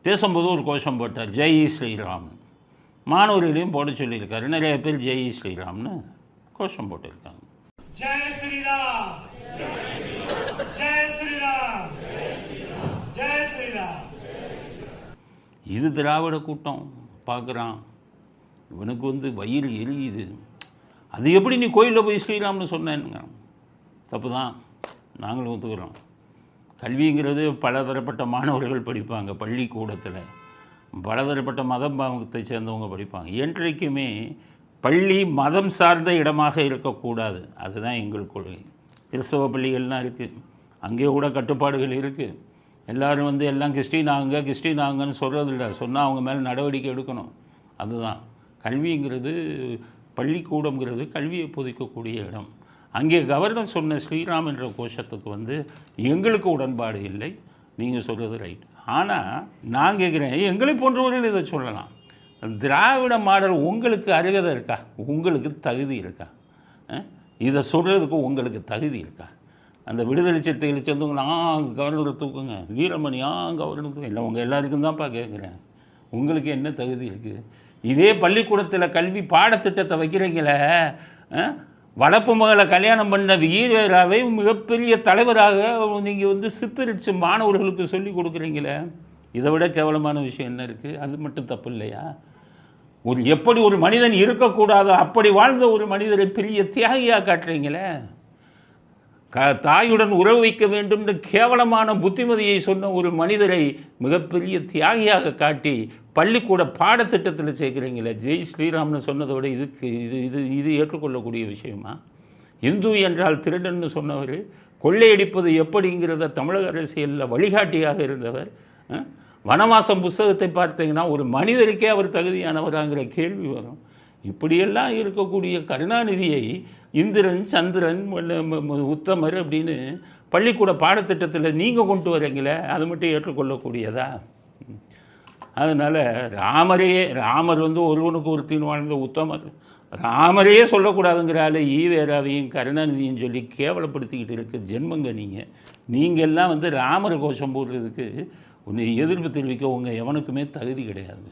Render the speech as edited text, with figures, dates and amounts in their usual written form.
பேசும்போது ஒரு கோஷம் போட்டார், ஜெய் ஸ்ரீராம். மாணவர்களையும் போட சொல்லியிருக்காரு. நிறைய பேர் ஜெய் ஸ்ரீராம்னு கோஷம் போட்டிருக்காங்க. ஜெய் ஸ்ரீராம், ஜெய் ஸ்ரீராம், ஜெய் ஸ்ரீராம். இது திராவிட கூட்டம் பார்க்குறான். இவனுக்கு வயிறு எரியுது. அது எப்படி நீ கோயிலில் போய் ஸ்ரீராம்னு சொன்னேனுங்க? தப்பு தான், நாங்களும் ஒத்துக்கிறோம். கல்விங்கிறது பலதரப்பட்ட மாணவர்கள் படிப்பாங்க. பள்ளிக்கூடத்தில் பலதரப்பட்ட மதத்தை சேர்ந்தவங்க படிப்பாங்க. என்றைக்குமே பள்ளி மதம் சார்ந்த இடமாக இருக்கக்கூடாது. அதுதான் எங்கள் கொள்கை. கிறிஸ்தவ பள்ளிகள்லாம் இருக்குது, அங்கே கூட கட்டுப்பாடுகள் இருக்குது. எல்லோரும் எல்லாம் கிறிஸ்டினாங்கன்னு சொல்கிறதில்ல. சொன்னால் அவங்க மேலே நடவடிக்கை எடுக்கணும். அதுதான் கல்விங்கிறது. பள்ளிக்கூடங்கிறது கல்வியை போதிக்கக்கூடிய இடம். அங்கே கவர்னர் சொன்ன ஸ்ரீராம் என்ற கோஷத்துக்கு எங்களுக்கு உடன்பாடு இல்லை. நீங்கள் சொல்கிறது ரைட். ஆனால் நான் கேட்குறேன், எங்களை போன்றவர்கள் இதை சொல்லலாம். திராவிட மாடல் உங்களுக்கு அருகதை இருக்கா? உங்களுக்கு தகுதி இருக்கா? இதை சொல்கிறதுக்கு உங்களுக்கு தகுதி இருக்கா? அந்த விடுதலை சிறுத்தைகளை சேர்ந்தவங்க கவர்னரை தூக்குங்க, வீரமணி கவர்னர் தூக்குங்க. இல்லை, உங்கள் எல்லாருக்கும் தான்ப்பா கேட்குறேன். உங்களுக்கு என்ன தகுதி இருக்குது? இதே பள்ளிக்கூடத்தில் கல்வி பாடத்திட்டத்தை வைக்கிறீங்களே, வளர்ப்பு மகளை கல்யாணம் பண்ண வீரராவை மிகப்பெரிய தலைவராக நீங்கள் சித்தரித்து மாணவர்களுக்கு சொல்லி கொடுக்குறீங்களே, இதை விட கேவலமான விஷயம் என்ன இருக்குது? அது மட்டும் தப்பு இல்லையா? எப்படி ஒரு மனிதன் இருக்கக்கூடாதோ அப்படி வாழ்ந்த ஒரு மனிதரை பெரிய தியாகியாக காட்டுறீங்களே. தாயுடன் உறவு வைக்க வேண்டும் என்று கேவலமான புத்திமதியை சொன்ன ஒரு மனிதரை மிகப்பெரிய தியாகியாக காட்டி பள்ளிக்கூட பாடத்திட்டத்தில் சேர்க்குறீங்களே. ஜெய் ஸ்ரீராம்னு சொன்னதை விட இது ஏற்றுக்கொள்ளக்கூடிய விஷயமா? இந்து என்றால் திருடன்னு சொன்னவர், கொள்ளையடிப்பது எப்படிங்கிறத தமிழக அரசியலில் வழிகாட்டியாக இருந்தவர். வனவாசம் புஸ்தகத்தை பார்த்தீங்கன்னா ஒரு மனிதருக்கே அவர் தகுதியானவராங்கிற கேள்வி வரும். இப்படியெல்லாம் இருக்கக்கூடிய கருணாநிதியை இந்திரன், சந்திரன், உத்தமர் அப்படின்னு பள்ளிக்கூட பாடத்திட்டத்தில் நீங்கள் கொண்டு வரீங்களே, அது மட்டும் ஏற்றுக்கொள்ளக்கூடியதா? அதனால் ராமர் ஒருவனுக்கு ஒருத்தின் வாழ்ந்த உத்தமர். ராமரையே சொல்லக்கூடாதுங்கிறால ஈவேராவையும் கருணாநிதியும் சொல்லி கேவலப்படுத்திக்கிட்டு இருக்க ஜென்மங்க நீங்கள் எல்லாம் ராமர் கோஷம் போடுறதுக்கு எதிர்ப்பு தெரிவிக்க உங்கள் எவனுக்குமே தகுதி கிடையாது.